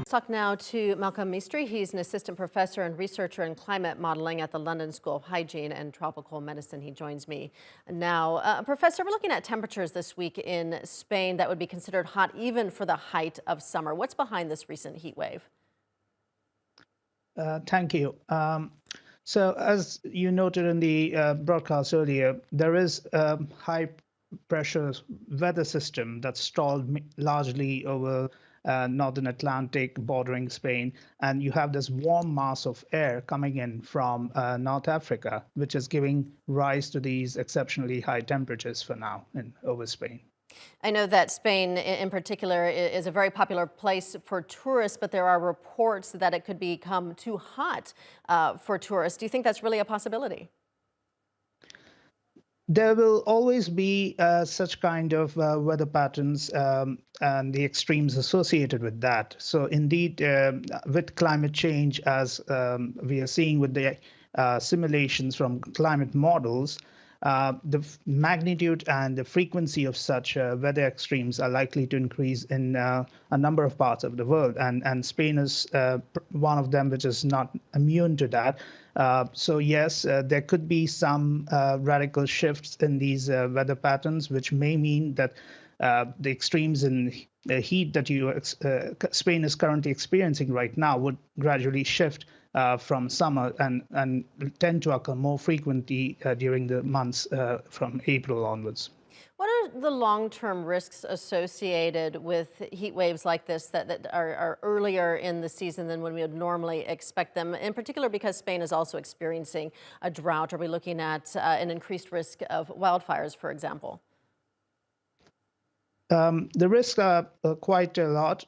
Talk now to Malcolm Mistry. He's an assistant professor and researcher in climate modeling at the London School of Hygiene and Tropical Medicine. He joins me now. Professor, we're looking at temperatures this week in Spain that would be considered hot even for the height of summer. What's behind this recent heat wave? Thank you. So as you noted in the broadcast earlier, there is a high pressure weather system that's stalled largely over northern Atlantic bordering Spain, and you have this warm mass of air coming in from North Africa, which is giving rise to these exceptionally high temperatures for now over Spain. I know that Spain in particular is a very popular place for tourists, but there are reports that it could become too hot for tourists. Do you think that's really a possibility? There will always be such kind of weather patterns and the extremes associated with that. So indeed, with climate change, as we are seeing with the simulations from climate models, the magnitude and the frequency of such weather extremes are likely to increase in a number of parts of the world. And Spain is one of them which is not immune to that. So yes, there could be some radical shifts in these weather patterns, which may mean that the extremes in the heat that Spain is currently experiencing right now would gradually shift from summer and tend to occur more frequently during the months from April onwards. What are the long-term risks associated with heat waves like this that are earlier in the season than when we would normally expect them, in particular because Spain is also experiencing a drought? Are we looking at an increased risk of wildfires, for example? The risks are quite a lot.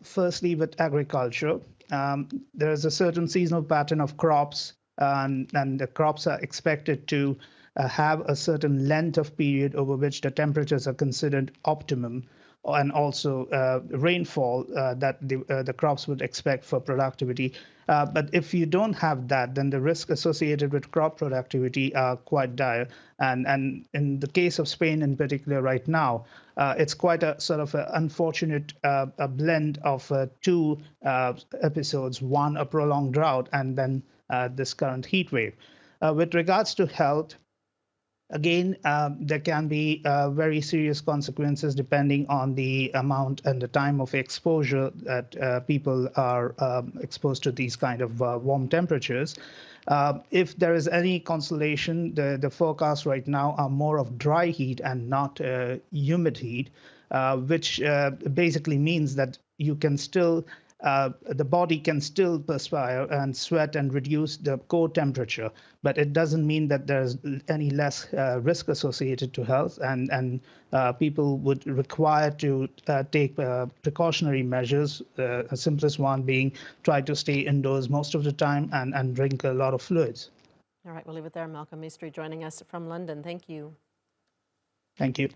Firstly, with agriculture, there is a certain seasonal pattern of crops, and the crops are expected to have a certain length of period over which the temperatures are considered optimum, and also rainfall that the crops would expect for productivity. But if you don't have that, then the risk associated with crop productivity are quite dire. And in the case of Spain in particular right now, it's quite a sort of an unfortunate a blend of two episodes, one a prolonged drought and then this current heat wave. With regards to health, again, there can be very serious consequences depending on the amount and the time of exposure that people are exposed to these kind of warm temperatures. If there is any consolation, the forecasts right now are more of dry heat and not humid heat, which basically means that you can still the body can still perspire and sweat and reduce the core temperature, but it doesn't mean that there's any less risk associated to health, and people would require to take precautionary measures, the simplest one being try to stay indoors most of the time and drink a lot of fluids. All right, we'll leave it there. Malcolm Mistry joining us from London. Thank you. Thank you.